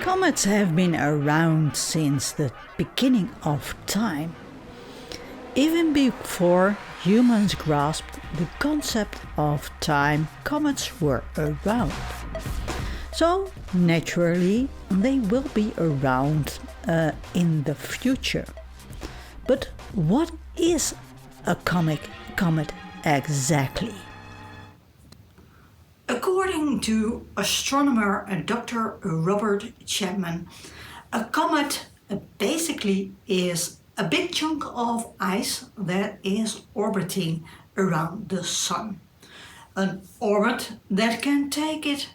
Comets have been around since the beginning of time. Even before humans grasped the concept of time, comets were around. So, naturally, they will be around in the future. But what is a comet exactly? According to astronomer Dr. Robert Chapman, a comet basically is a big chunk of ice that is orbiting around the Sun. An orbit that can take it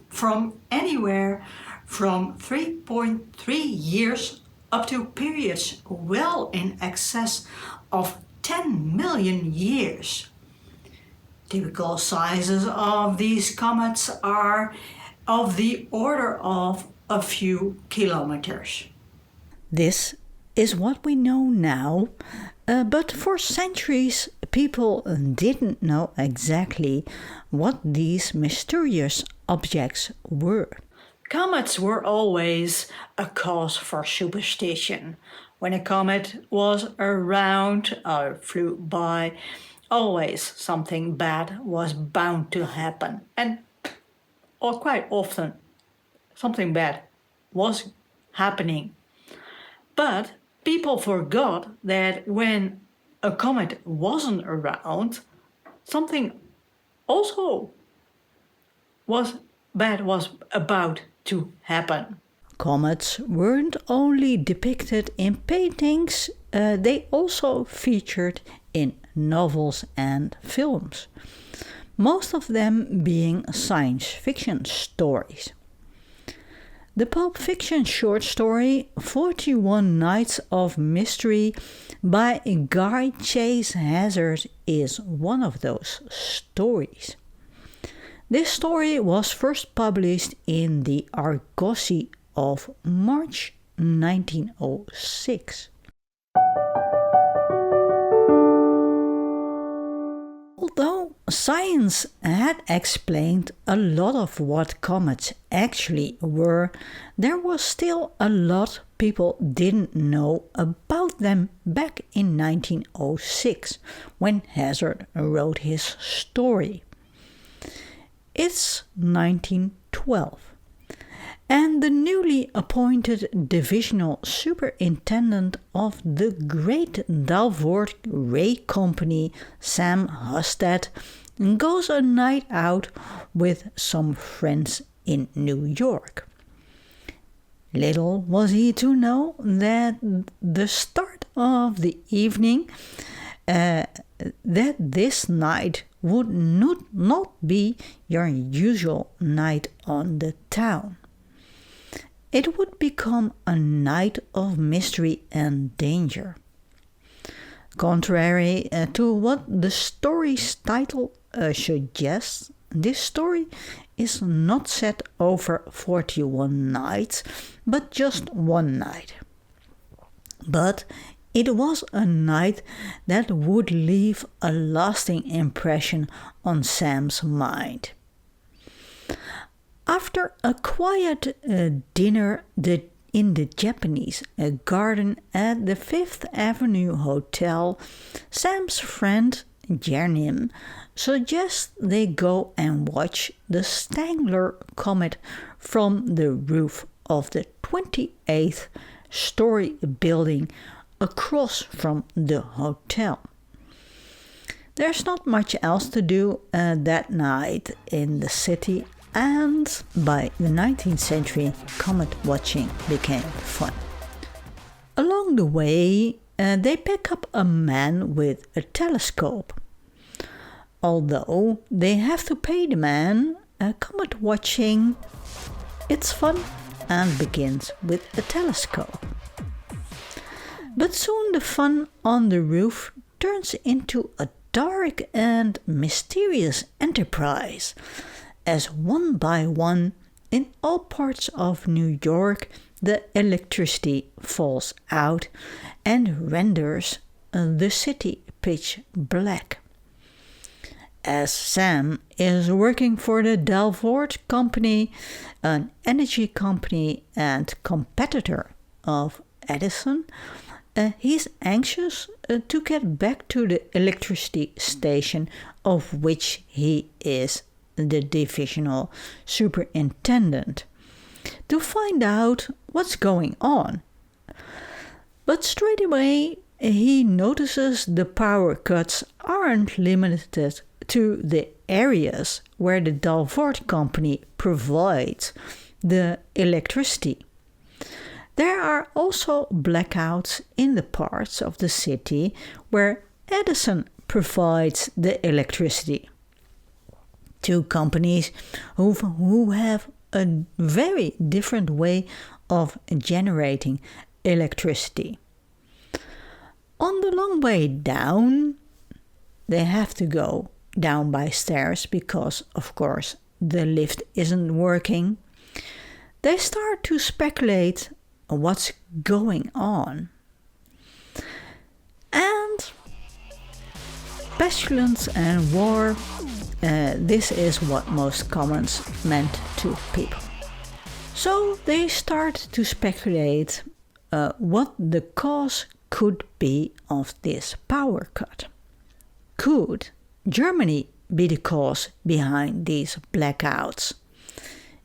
from anywhere from 3.3 years up to periods well in excess of 10 million years. Typical sizes of these comets are of the order of a few kilometers. This is what we know now, but for centuries people didn't know exactly what these mysterious objects were. Comets were always a cause for superstition. When a comet was around or flew by, always something bad was bound to happen, or quite often something bad was happening. But people forgot that when a comet wasn't around, something also bad was about to happen. Comets weren't only depicted in paintings, they also featured in novels and films, most of them being science fiction stories. The Pulp Fiction short story 41 Nights of Mystery by Guy Chase Hazard is one of those stories. This story was first published in the Argosy of March 1906. Although science had explained a lot of what comets actually were, there was still a lot people didn't know about them back in 1906 when Hazard wrote his story. It's 1912. And the newly appointed divisional superintendent of the Great Dalvoort Ray Company, Sam Husted, goes a night out with some friends in New York. Little was he to know that the start of the evening, that this night would not be your usual night on the town. It would become a night of mystery and danger. Contrary to what the story's title suggests, this story is not set over 41 nights, but just one night. But it was a night that would leave a lasting impression on Sam's mind. After a quiet dinner in the Japanese garden at the Fifth Avenue Hotel, Sam's friend Jernim suggests they go and watch the Stangler Comet from the roof of the 28th story building across from the hotel. There's not much else to do that night in the city, and by the 19th century, comet watching became fun. Along the way, they pick up a man with a telescope. Although they have to pay the man, comet watching, it's fun and begins with a telescope. But soon the fun on the roof turns into a dark and mysterious enterprise, as one by one, in all parts of New York, the electricity falls out and renders the city pitch black. as Sam is working for the Dalvoort Company, an energy company and competitor of Edison, he's anxious to get back to the electricity station of which he is the divisional superintendent, to find out what's going on. But straight away he notices the power cuts aren't limited to the areas where the Dalvoort Company provides the electricity. There are also blackouts in the parts of the city where Edison provides the electricity. Two companies who have a very different way of generating electricity. On the long way down, they have to go down by stairs because, of course, the lift isn't working. They start to speculate what's going on. And pestilence and war, this is what most comments meant to people. So they start to speculate what the cause could be of this power cut. Could Germany be the cause behind these blackouts?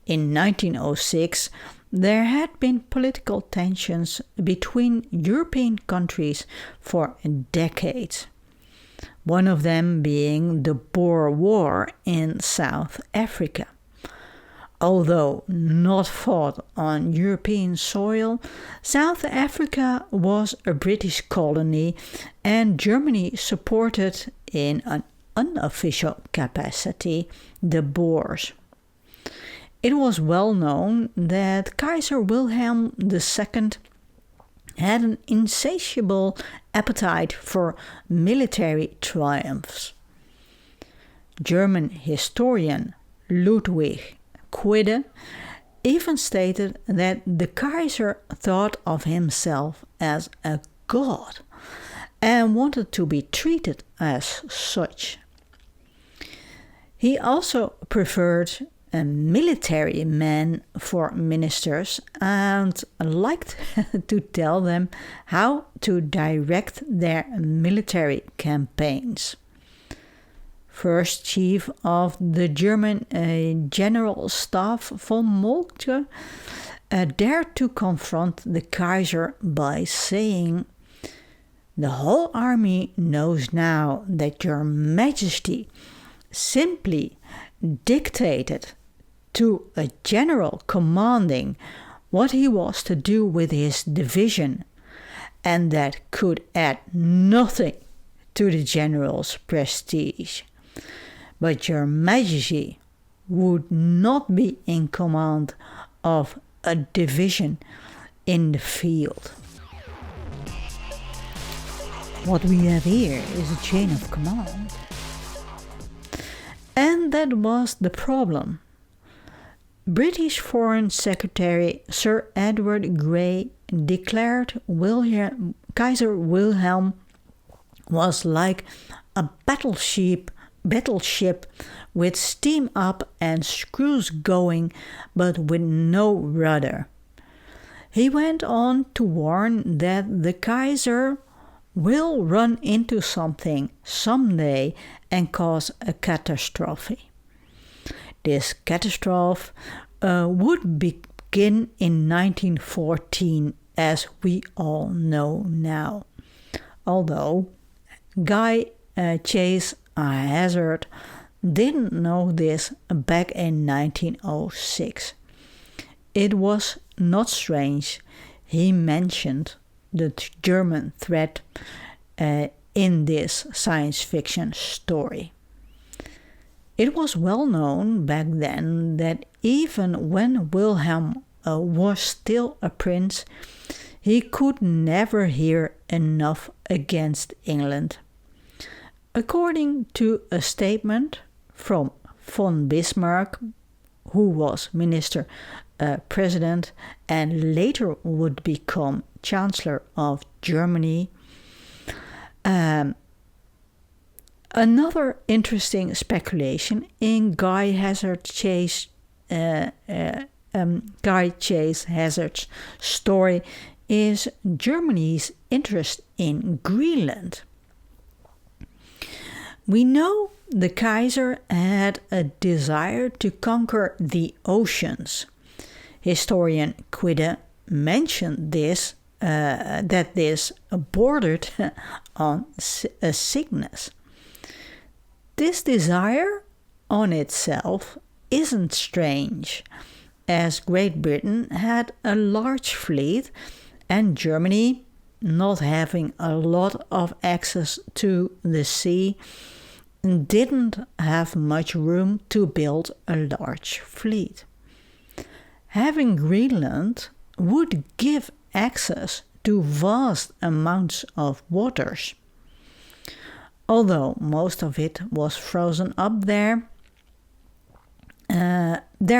In 1906, there had been political tensions between European countries for decades. One of them being the Boer War in South Africa. Although not fought on European soil, South Africa was a British colony and Germany supported in an unofficial capacity the Boers. It was well known that Kaiser Wilhelm II had an insatiable appetite for military triumphs. German historian Ludwig even stated that the Kaiser thought of himself as a god and wanted to be treated as such. He also preferred military men for ministers and liked to tell them how to direct their military campaigns. First Chief of the German General Staff von Moltke dared to confront the Kaiser by saying, "The whole army knows now that your Majesty simply dictated to a general commanding what he was to do with his division, and that could add nothing to the general's prestige. But your Majesty would not be in command of a division in the field." What we have here is a chain of command. And that was the problem. British Foreign Secretary Sir Edward Grey declared Kaiser Wilhelm was like a battleship with steam up and screws going, but with no rudder. He went on to warn that the Kaiser will run into something someday and cause a catastrophe. This catastrophe would begin in 1914, as we all know now. Although Guy Chase Hazard didn't know this back in 1906. It was not strange he mentioned the German threat in this science fiction story. It was well known back then that even when Wilhelm was still a prince, he could never hear enough against England. According to a statement from von Bismarck, who was minister president and later would become Chancellor of Germany, Another interesting speculation in Guy Chase Hazard's story is Germany's interest in Greenland. We know the Kaiser had a desire to conquer the oceans. Historian Quidde mentioned that this bordered on a sickness. This desire on itself isn't strange, as Great Britain had a large fleet and Germany, not having a lot of access to the sea, didn't have much room to build a large fleet. Having Greenland would give access to vast amounts of waters. Although most of it was frozen up there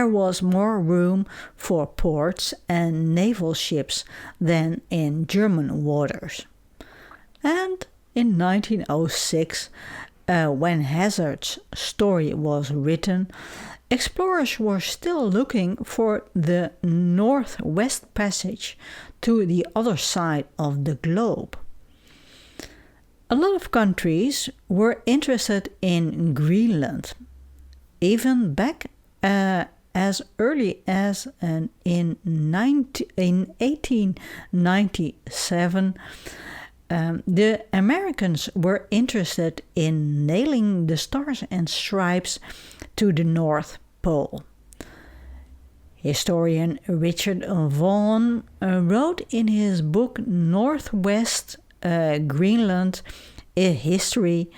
was more room for ports and naval ships than in German waters. And in 1906, when Hazard's story was written, explorers were still looking for the Northwest Passage to the other side of the globe. A lot of countries were interested in Greenland, even back as early as in 1897. The Americans were interested in nailing the stars and stripes to the North Pole. Historian Richard Vaughan wrote in his book Northwest Greenland, a history,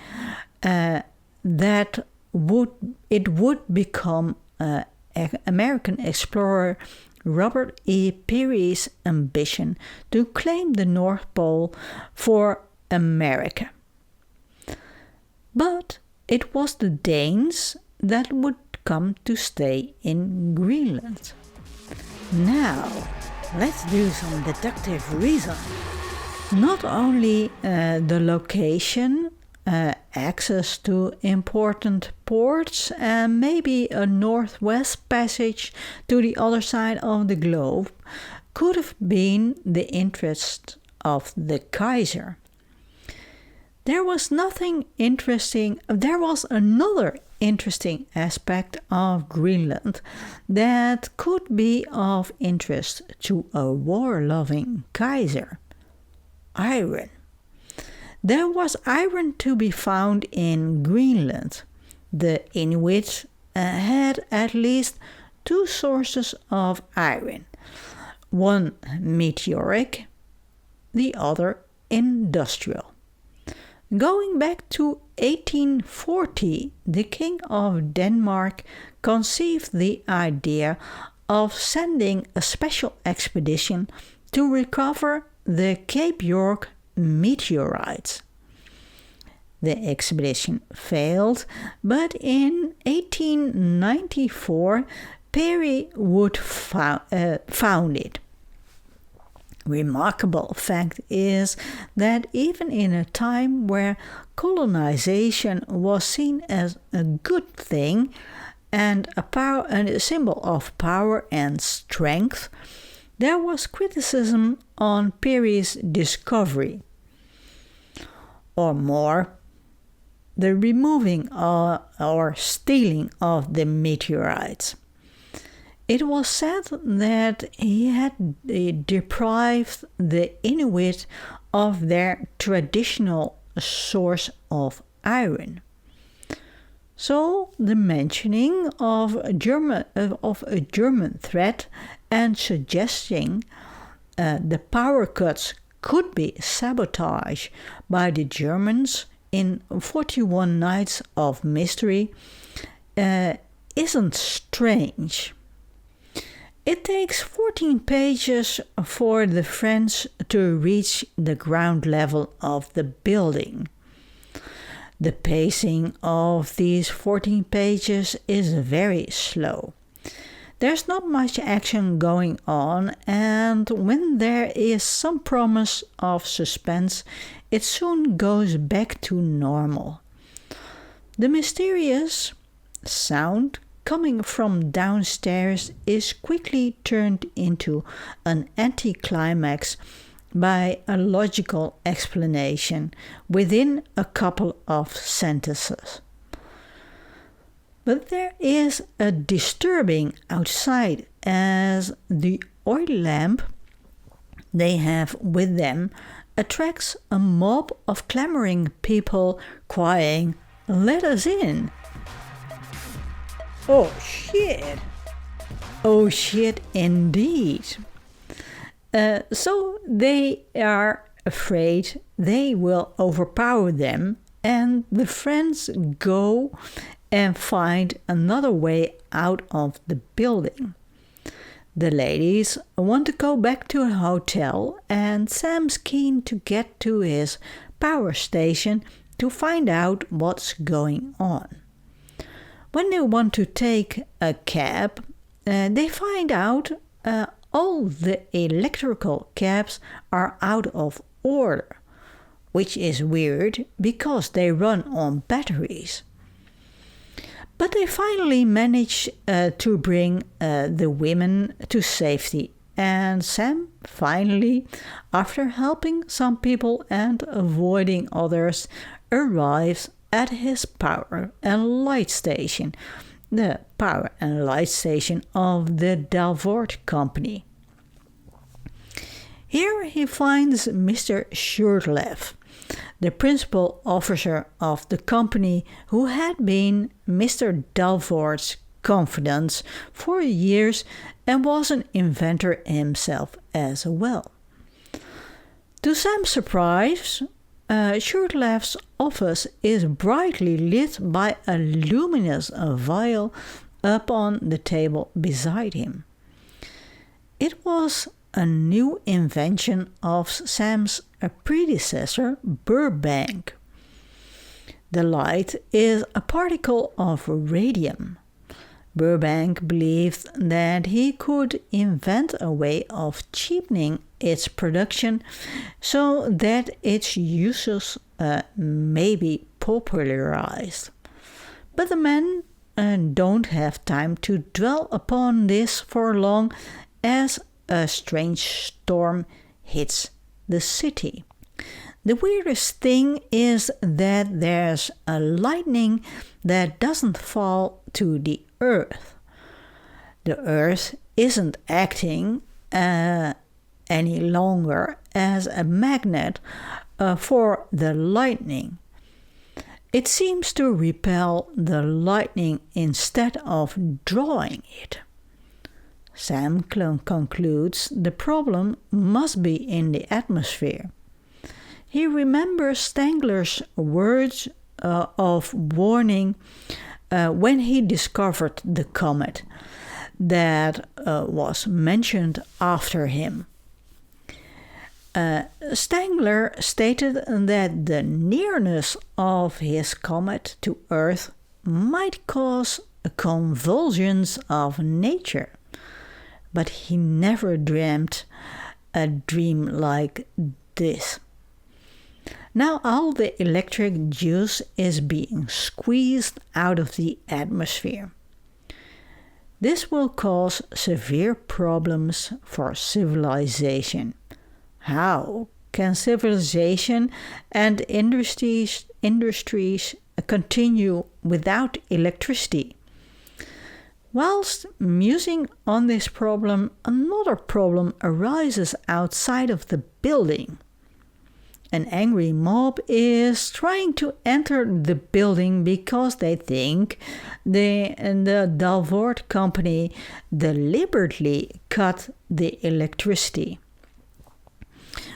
that it would become American explorer Robert E. Peary's ambition to claim the North Pole for America. But it was the Danes that would come to stay in Greenland. Now, let's do some deductive reasoning. Not only the location, access to important ports, and maybe a northwest passage to the other side of the globe could have been the interest of the Kaiser. There was another interesting aspect of Greenland that could be of interest to a war-loving Kaiser: iron. There was iron to be found in Greenland. The Inuit had at least two sources of iron, one meteoric, the other industrial. Going back to 1840, the King of Denmark conceived the idea of sending a special expedition to recover the Cape York meteorites. The expedition failed, but in 1894 Peary would found it. Remarkable fact is that even in a time where colonization was seen as a good thing and a symbol of power and strength, there was criticism on Peary's discovery. Or more, the removing or stealing of the meteorites. It was said that he had deprived the Inuit of their traditional source of iron. So the mentioning of a German threat and suggesting the power cuts could be sabotaged by the Germans in 41 Nights of Mystery isn't strange. It takes 14 pages for the French to reach the ground level of the building. The pacing of these 14 pages is very slow. There's not much action going on, and when there is some promise of suspense, it soon goes back to normal. The mysterious sound coming from downstairs is quickly turned into an anticlimax by a logical explanation within a couple of sentences. But there is a disturbing outside as the oil lamp they have with them attracts a mob of clamoring people crying, "Let us in!" Oh shit! Oh shit indeed! So they are afraid they will overpower them, and the friends go and find another way out of the building. The ladies want to go back to a hotel, and Sam's keen to get to his power station to find out what's going on. When they want to take a cab, they find out all the electrical cabs are out of order, which is weird because they run on batteries. But they finally manage to bring the women to safety, and Sam finally, after helping some people and avoiding others, arrives at his power and light station, the power and light station of the Dalvort Company. Here he finds Mr. Shurtleff, the principal officer of the company, who had been Mr. Dalvort's confidant for years and was an inventor himself as well. To Sam's surprise, Shurtleff's office is brightly lit by a luminous vial up on the table beside him. It was a new invention of Sam's predecessor, Burbank. The light is a particle of radium. Burbank believed that he could invent a way of cheapening its production so that its uses may be popularized. But the men don't have time to dwell upon this for long, as a strange storm hits the city. The weirdest thing is that there's a lightning that doesn't fall to the earth. The earth isn't acting any longer as a magnet for the lightning. It seems to repel the lightning instead of drawing it. Sam concludes the problem must be in the atmosphere. He remembers Stangler's words of warning when he discovered the comet that was mentioned after him. Stangler stated that the nearness of his comet to Earth might cause convulsions of nature, but he never dreamt a dream like this. Now all the electric juice is being squeezed out of the atmosphere. This will cause severe problems for civilization. How can civilization and industries continue without electricity? Whilst musing on this problem, another problem arises outside of the building. An angry mob is trying to enter the building because they think the Dalvort Company deliberately cut the electricity.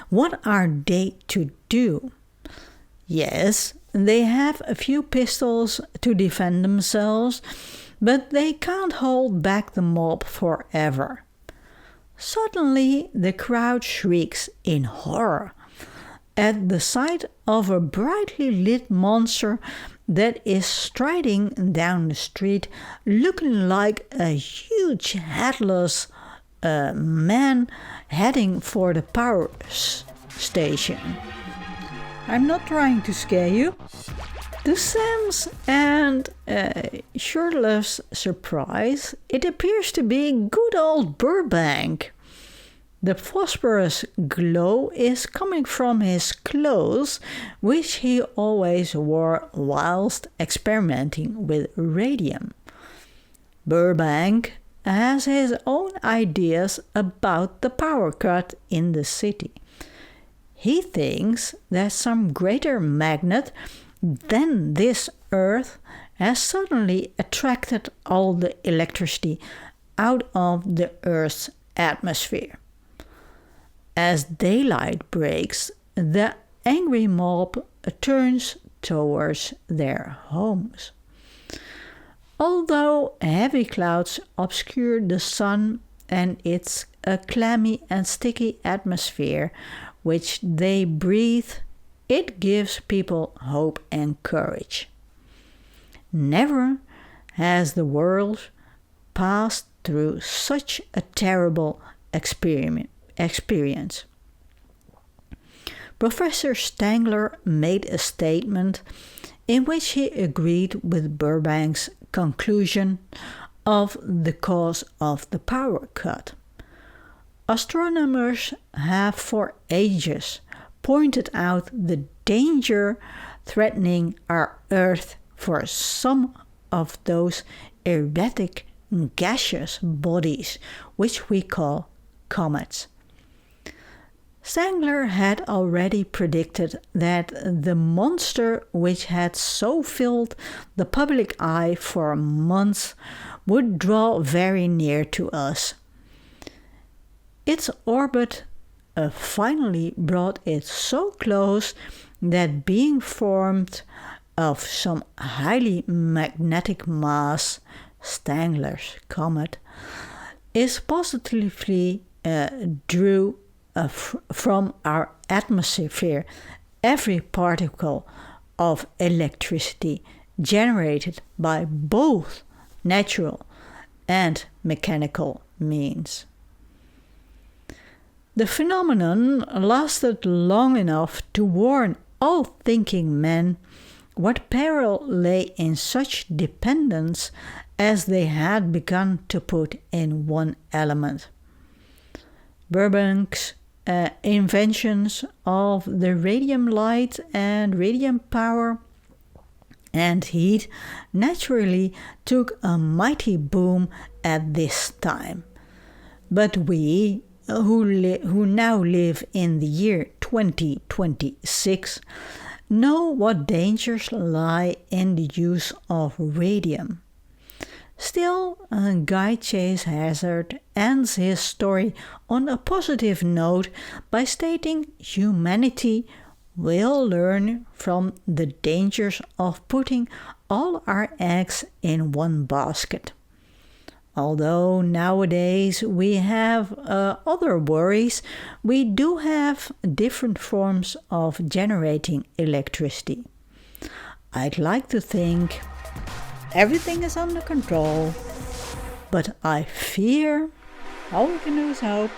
What are they to do? Yes, they have a few pistols to defend themselves, but they can't hold back the mob forever. Suddenly, the crowd shrieks in horror at the sight of a brightly lit monster that is striding down the street, looking like a huge headless man heading for the power station. I'm not trying to scare you. To Sam's and Shirley's surprise, it appears to be good old Burbank. The phosphorus glow is coming from his clothes, which he always wore whilst experimenting with radium. Burbank has his own ideas about the power cut in the city. He thinks that some greater magnet than this Earth has suddenly attracted all the electricity out of the Earth's atmosphere. As daylight breaks, the angry mob turns towards their homes. Although heavy clouds obscure the sun and its clammy and sticky atmosphere which they breathe, it gives people hope and courage. Never has the world passed through such a terrible experience. Professor Stangler made a statement in which he agreed with Burbank's conclusion of the cause of the power cut. Astronomers have for ages pointed out the danger threatening our Earth for some of those erratic gaseous bodies which we call comets. Stangler had already predicted that the monster which had so filled the public eye for months would draw very near to us. Its orbit finally brought it so close that being formed of some highly magnetic mass, Stangler's comet, is positively drew from our atmosphere every particle of electricity generated by both natural and mechanical means. The phenomenon lasted long enough to warn all thinking men what peril lay in such dependence as they had begun to put in one element. Burbank's inventions of the radium light and radium power and heat naturally took a mighty boom at this time. But we, who now live in the year 2026, know what dangers lie in the use of radium. Still, Guy Chase Hazard ends his story on a positive note by stating humanity will learn from the dangers of putting all our eggs in one basket. Although nowadays we have other worries, we do have different forms of generating electricity. I'd like to think everything is under control, but I fear all we can do is hope.